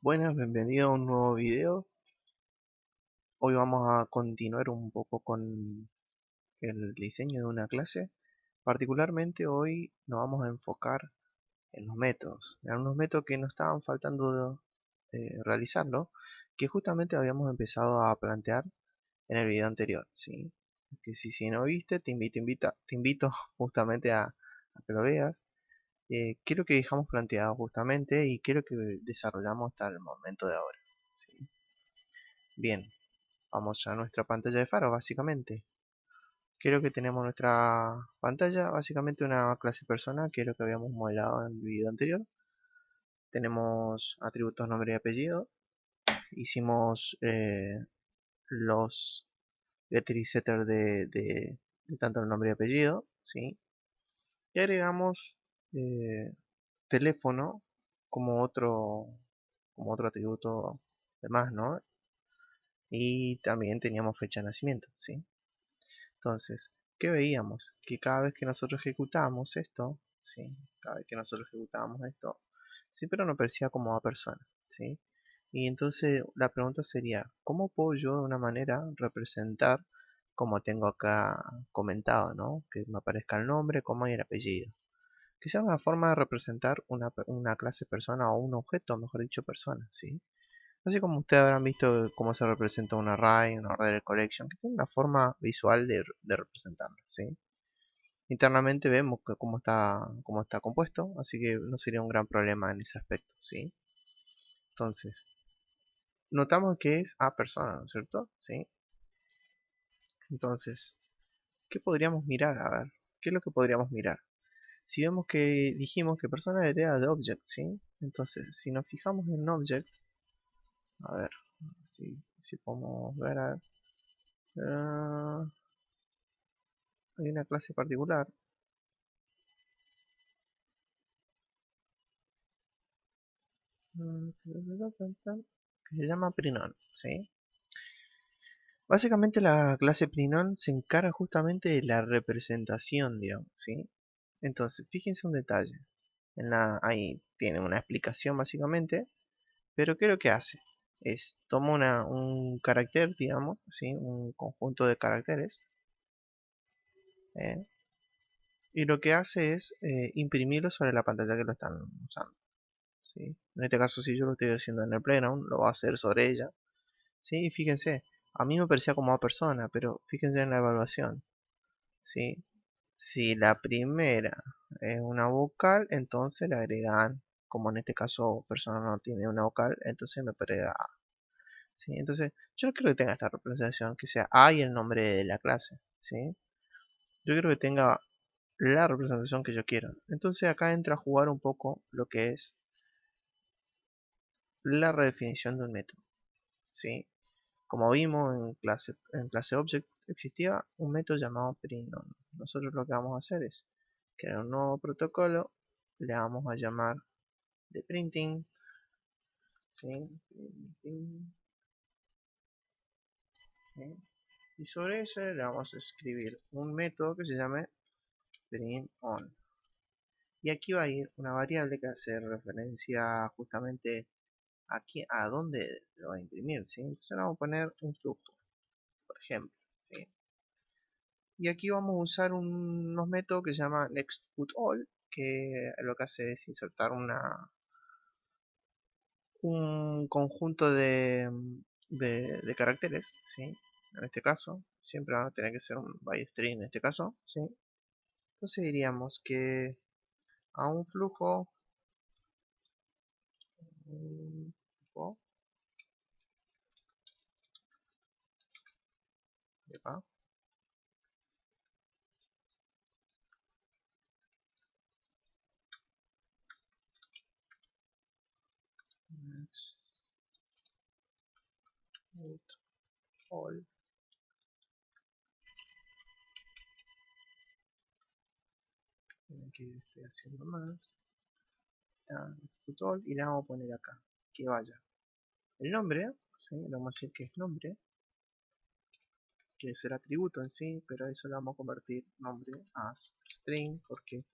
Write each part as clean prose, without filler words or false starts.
Buenas, bienvenido a un nuevo video. Hoy vamos a continuar un poco con el diseño de una clase. Particularmente hoy nos vamos a enfocar en los métodos. En unos métodos que nos estaban faltando realizarlo, que justamente habíamos empezado a plantear en el video anterior, ¿sí? Que si no viste, te invito justamente a que lo veas. ¿Qué es lo que dejamos planteado justamente y qué es lo que desarrollamos hasta el momento de ahora? ¿Sí? Bien. Vamos a nuestra pantalla de faro, básicamente. Creo que tenemos nuestra pantalla, básicamente una clase persona, que es lo que habíamos modelado en el video anterior. Tenemos atributos nombre y apellido. Hicimos los getter y setter de tanto el nombre y apellido, ¿sí? Y agregamos eh, teléfono como otro atributo de más, ¿no? Y también teníamos fecha de nacimiento, ¿sí? Entonces, ¿qué veíamos? Que cada vez que nosotros ejecutábamos esto, ¿sí? Cada vez que nosotros ejecutábamos esto, siempre nos parecía como a persona, ¿sí? Y entonces la pregunta sería, ¿cómo puedo yo de una manera representar, como tengo acá comentado, ¿no? Que me aparezca el nombre, coma y el apellido. Que sea una forma de representar una clase persona o un objeto, mejor dicho, persona, ¿sí? Así como ustedes habrán visto cómo se representa un array, un order collection, que tiene una forma visual de representarlo, ¿sí? Internamente vemos cómo está compuesto, así que no sería un gran problema en ese aspecto, ¿sí? Entonces, notamos que es a persona, ¿no es cierto? ¿Sí? Entonces, ¿qué podríamos mirar? A ver, ¿qué es lo que podríamos mirar? Si vemos que dijimos que persona era de object, ¿sí? Entonces, si nos fijamos en object, a ver, si podemos ver, a ver, hay una clase particular que se llama Prinon, ¿sí? Básicamente la clase Prinon se encarga justamente de la representación, digamos, ¿sí? Entonces, fíjense un detalle. Ahí tiene una explicación básicamente, pero ¿qué es lo que hace? Toma un carácter, digamos, ¿sí? Un conjunto de caracteres, ¿eh? Y lo que hace es imprimirlo sobre la pantalla que lo están usando, ¿sí? En este caso, si yo lo estoy haciendo en el Playground, lo va a hacer sobre ella. Sí, fíjense, a mí me parecía como a persona, pero fíjense en la evaluación, ¿sí? Si la primera es una vocal, entonces le agregan, como en este caso persona no tiene una vocal, entonces me agrega A, ¿sí? Entonces, yo no quiero que tenga esta representación, que sea A y el nombre de la clase, ¿sí? Yo quiero que tenga la representación que yo quiero. Entonces acá entra a jugar un poco lo que es la redefinición de un método, ¿sí? Como vimos en clase Object existía un método llamado printOn. Nosotros lo que vamos a hacer es crear un nuevo protocolo, le vamos a llamar de printing, ¿sí? Printing, ¿sí? Y sobre eso le vamos a escribir un método que se llame printOn. Y aquí va a ir una variable que hace referencia justamente aquí a dónde lo va a imprimir, ¿sí? Entonces le vamos a poner un flujo, por ejemplo, ¿sí? Y aquí vamos a usar unos métodos que se llama nextPutAll, que lo que hace es insertar un conjunto de caracteres, ¿sí? En este caso, siempre van a tener que ser un bytestring en este caso, ¿sí? Entonces diríamos que a un flujo, epa, nextPutAll, aquí estoy haciendo más, nextPutAll, y le vamos a poner acá, que vaya el nombre, ¿sí? Le vamos a decir que es nombre, que es el atributo en sí, pero a eso le vamos a convertir nombre a string porque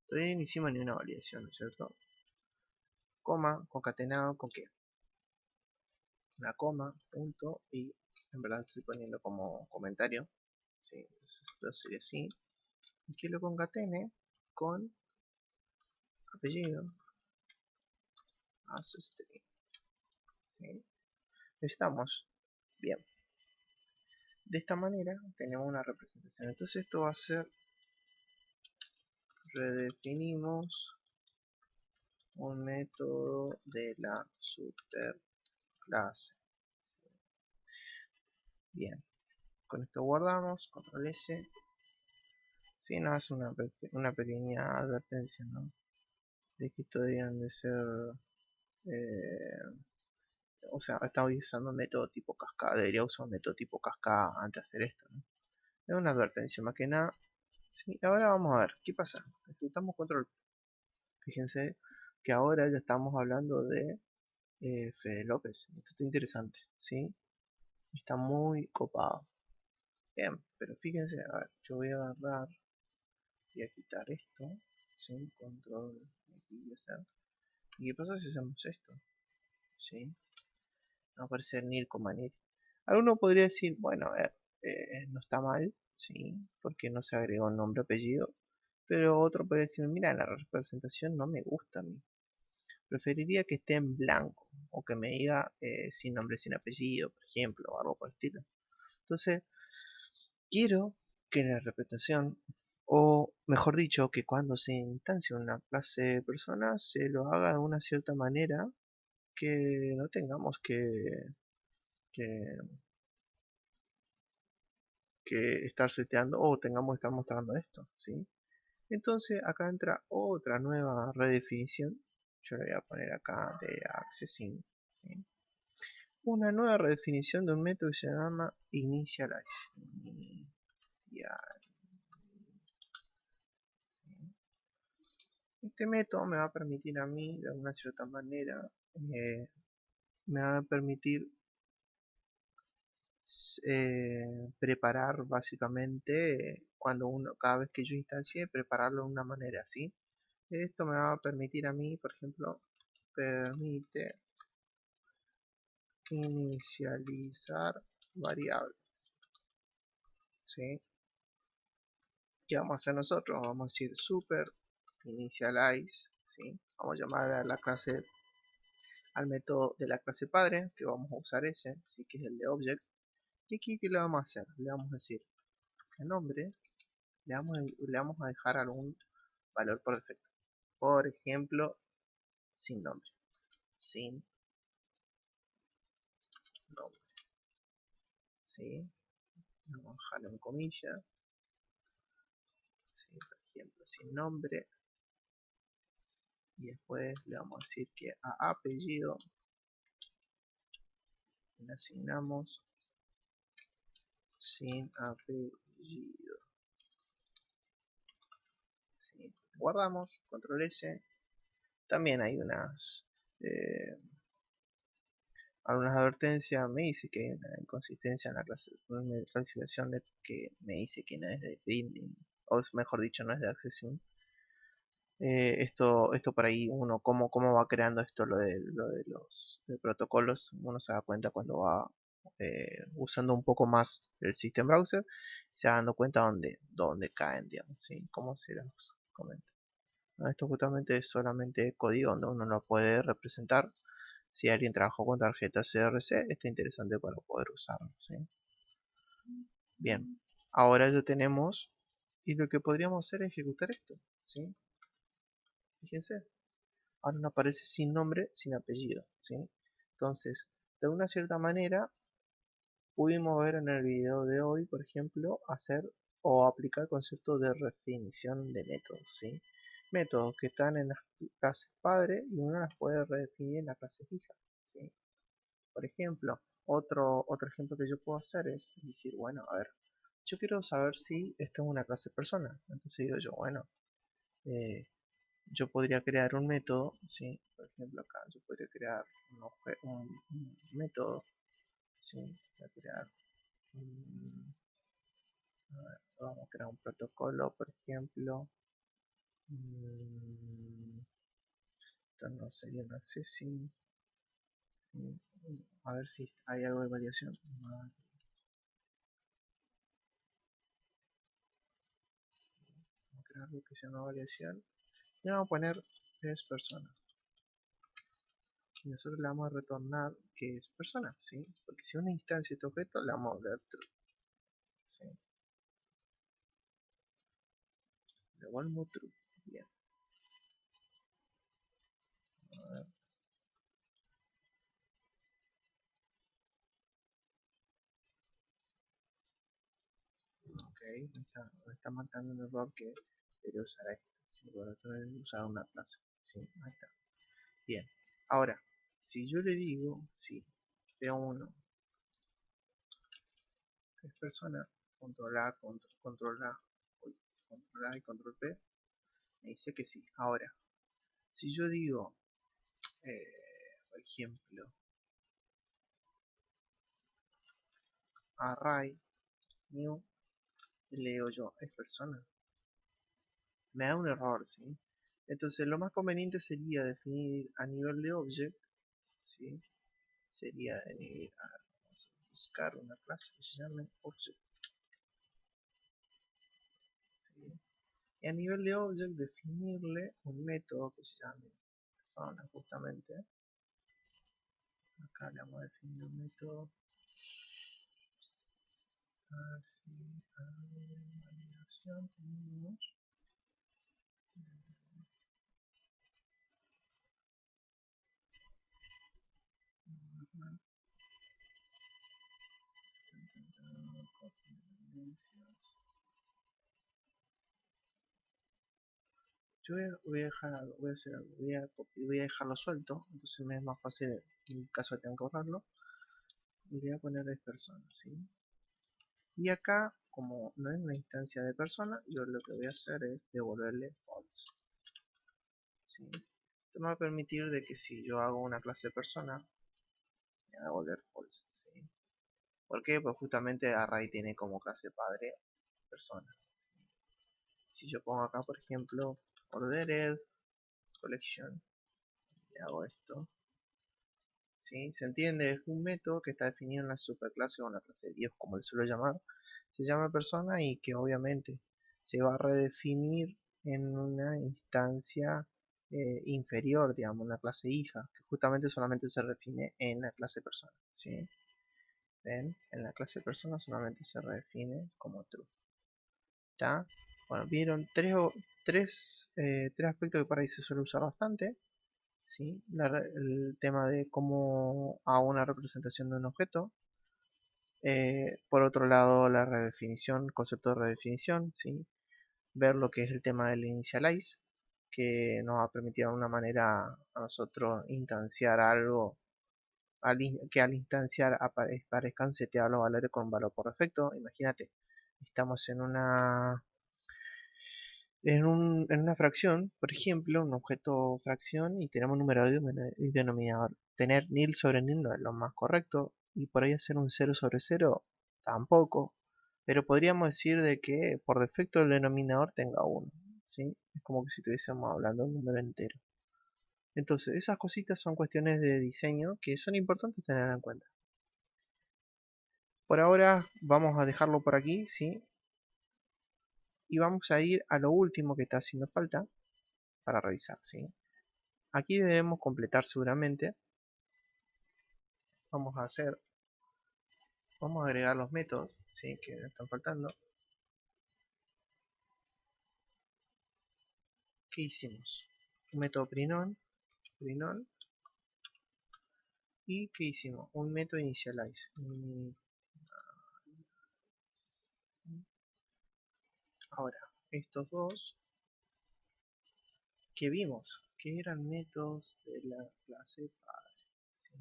todavía no hicimos ni una validación, ¿no es cierto? Coma, concatenado con qué. una coma, punto, y en verdad estoy poniendo como comentario, ¿sí? Entonces esto sería así, y que lo concatene con apellido, string, ¿sí? Estamos bien. De esta manera tenemos una representación. Entonces esto va a ser, redefinimos un método de la superclase. Bien, con esto guardamos, control S. Si no, es una pequeña advertencia, ¿no? De que esto deberían de ser, eh, o sea, estaba usando un método tipo cascada, debería usar un método tipo cascada antes de hacer esto, ¿no? Es una advertencia, más que nada. Sí, ahora vamos a ver, ¿qué pasa? Ejecutamos control. Fíjense que ahora ya estamos hablando de Fede López. Esto está interesante, ¿sí? Está muy copado. Bien, pero fíjense, a ver, yo voy a agarrar, voy a quitar esto, ¿sí? Control aquí y hacer. ¿Y qué pasa si hacemos esto? ¿Sí? No va a aparecer Nir con Manir. Alguno podría decir, bueno, a ver, no está mal, ¿sí? Porque no se agregó un nombre apellido. Pero otro podría decir, mira, la representación no me gusta a mí. Preferiría que esté en blanco o que me diga sin nombre, sin apellido, por ejemplo, o algo por el estilo. Entonces, quiero que la representación, o mejor dicho, que cuando se instancia una clase de personas, se lo haga de una cierta manera que no tengamos que, que estar seteando o tengamos que estar mostrando esto, ¿sí? Entonces acá entra otra nueva redefinición. Yo le voy a poner acá de accessing, ¿sí? Una nueva redefinición de un método que se llama initialize. ¿Sí? Este método me va a permitir a mí, de una cierta manera, me va a permitir preparar básicamente cuando cada vez que yo instancie, prepararlo de una manera, ¿sí? Esto me va a permitir a mí, por ejemplo, permite inicializar variables, ¿sí? ¿Qué vamos a hacer nosotros? Vamos a decir super initialize, ¿sí? Vamos a llamar a la clase, al método de la clase padre, que vamos a usar ese, ¿sí? Que es el de object. Y aquí, ¿qué le vamos a hacer? Le vamos a decir que nombre, le vamos a dejar algún valor por defecto. Por ejemplo, sin nombre. Sin nombre. ¿Sí? Vamos a dejarlo en comillas. ¿Sí? Por ejemplo, sin nombre. Y después le vamos a decir que a apellido le asignamos sin apellido. ¿Sí? Guardamos, control S. También hay eh, algunas advertencias. Me dice que hay una inconsistencia en la clasificación de que me dice que no es de binding, o mejor dicho, no es de accessing. Esto por ahí uno, cómo va creando esto lo de los protocolos, uno se da cuenta cuando va usando un poco más el System Browser, se va dando cuenta dónde caen, digamos, ¿sí? Cómo se los comenta. No, esto justamente es solamente código donde uno lo puede representar. Si alguien trabajó con tarjetas CRC, está interesante para poder usarlo, ¿sí? Bien, ahora ya tenemos, y lo que podríamos hacer es ejecutar esto, ¿sí? Fíjense. Ahora no aparece sin nombre, sin apellido, ¿sí? Entonces, de una cierta manera, pudimos ver en el video de hoy, por ejemplo, hacer o aplicar el concepto de redefinición de métodos, ¿sí? Métodos que están en las clases padre y uno las puede redefinir en la clase fija, ¿sí? Por ejemplo, otro ejemplo que yo puedo hacer es decir, bueno, a ver, yo quiero saber si esta es una clase persona. Entonces digo yo, bueno, eh, yo podría crear un método, ¿sí? Por ejemplo acá yo podría crear un método, ¿sí? Voy a crear a ver, vamos a crear un protocolo, por ejemplo. Esto no sería un accessing, A ver si hay algo de variación. Vamos a crear algo que sea una variación. Y vamos a poner es persona. Y nosotros le vamos a retornar que es persona, ¿sí? Porque si una instancia de este objeto, le vamos a volver true, ¿sí? Le vuelvo true. Bien. A ver. Ok, me está marcando un error que debería usar esto. ¿Sí? Por otro lado, usar una clase. ¿Sí? Ahí está. Bien. Ahora, si yo le digo, sí, P1 es persona, control A, control A, uy, control A y control P, me dice que sí. Ahora, si yo digo, por ejemplo, array new, le digo yo, es persona, me da un error, ¿sí? Entonces lo más conveniente sería definir a nivel de object, ¿sí? Sería vamos a buscar una clase que se llame object, ¿sí? Y a nivel de object definirle un método que se llame persona, justamente. Acá le vamos a definir un método así, validación tenemos. Yo voy a hacer algo, voy a dejarlo suelto, entonces me es más fácil en caso de tener que borrarlo. Y voy a poner es persona, ¿sí? Y acá, como no es una instancia de persona, yo lo que voy a hacer es devolverle false, ¿sí? Esto me va a permitir de que si yo hago una clase de persona, me va a devolver false, ¿sí? ¿Por qué? Pues justamente array tiene como clase padre persona. Si yo pongo acá, por ejemplo, ordered collection, y hago esto, ¿sí? ¿Se entiende? Es un método que está definido en la superclase o en la clase de Dios, como le suelo llamar. Se llama persona y que obviamente se va a redefinir en una instancia inferior, digamos, una clase hija, que justamente solamente se define en la clase persona, ¿sí? ¿Ven? En la clase persona solamente se redefine como true. ¿Está? Bueno, vieron tres aspectos que por ahí se suele usar bastante. ¿Sí? El tema de cómo hago una representación de un objeto. Por otro lado, la redefinición, concepto de redefinición, ¿sí? Ver lo que es el tema del initialize, que nos va a permitir de alguna manera a nosotros instanciar algo, que al instanciar aparezcan seteados los valores con valor por defecto. Imagínate, estamos en una fracción, por ejemplo, un objeto fracción y tenemos numerador y denominador. Tener nil sobre nil no es lo más correcto y por ahí hacer un 0 sobre 0 tampoco. Pero podríamos decir de que por defecto el denominador tenga 1, ¿sí? Es como que si estuviésemos hablando de un número entero. Entonces, esas cositas son cuestiones de diseño que son importantes tener en cuenta. Por ahora vamos a dejarlo por aquí, ¿sí? Y vamos a ir a lo último que está haciendo falta para revisar, ¿sí? Aquí debemos completar seguramente. Vamos a agregar los métodos, ¿sí? Que nos están faltando. ¿Qué hicimos? Un método prinon, y ¿qué hicimos? Un método initialize. Ahora, estos dos que vimos, que eran métodos de la clase padre, ¿sí?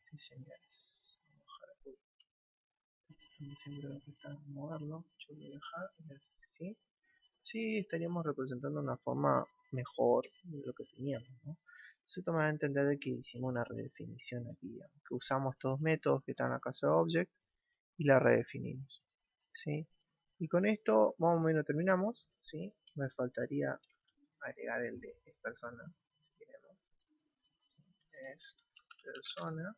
Sí, señores. Siempre me cuesta moverlo. Yo voy a dejar, ¿sí? Sí, estaríamos representando una forma mejor de lo que teníamos, ¿no? Entonces esto me va a entender de que hicimos una redefinición aquí, digamos, que usamos todos métodos que están en la clase object y la redefinimos, ¿sí? Y con esto más o menos terminamos, ¿sí? Me faltaría agregar el de es persona, si queremos, es persona,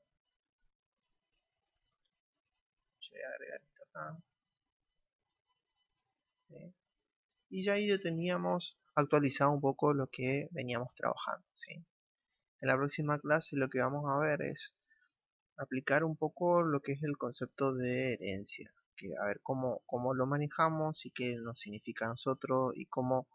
yo voy a agregar esto acá, ¿sí? Y ya ahí ya teníamos actualizado un poco lo que veníamos trabajando, ¿sí? En la próxima clase lo que vamos a ver es aplicar un poco lo que es el concepto de herencia, que a ver cómo lo manejamos y qué nos significa a nosotros y cómo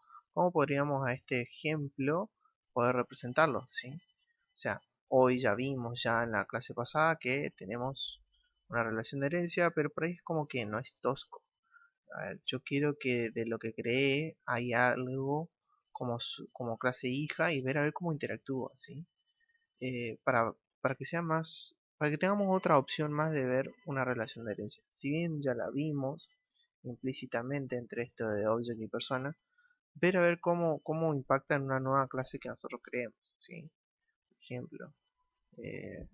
podríamos a este ejemplo poder representarlo, ¿sí? O sea, hoy ya vimos ya en la clase pasada que tenemos una relación de herencia, pero por ahí es como que no es tosco. A ver, yo quiero que de lo que creé hay algo como clase hija y ver a ver cómo interactúa, ¿sí? eh, para, para que sea más, para que tengamos otra opción más de ver una relación de herencia. Si bien ya la vimos implícitamente entre esto de object y persona, ver a ver cómo impacta en una nueva clase que nosotros creemos, ¿sí? Por ejemplo, eh,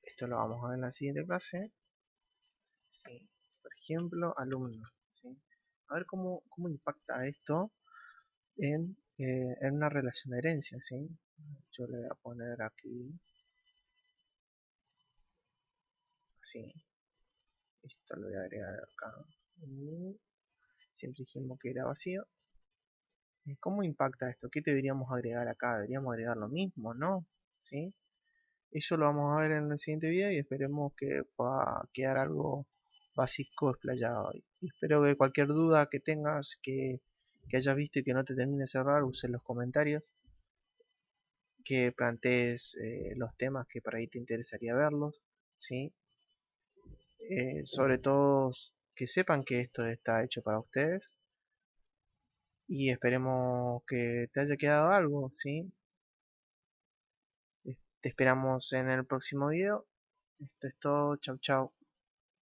esto lo vamos a ver en la siguiente clase, ¿sí? Por ejemplo, alumno, ¿sí? A ver cómo impacta esto en una relación de herencia, ¿sí? Yo le voy a poner aquí, así. Esto lo voy a agregar acá. Y siempre dijimos que era vacío. ¿Cómo impacta esto? ¿Qué deberíamos agregar acá? Deberíamos agregar lo mismo, ¿no? ¿Sí? Eso lo vamos a ver en el siguiente video y esperemos que pueda quedar algo básico explayado. Y espero que cualquier duda que tengas, que hayas visto y que no te termine de cerrar, use los comentarios, que plantees los temas que por ahí te interesaría verlos, ¿sí? Sobre todo que sepan que esto está hecho para ustedes y esperemos que te haya quedado algo, ¿sí? Te esperamos en el próximo video. Esto es todo, chau chau.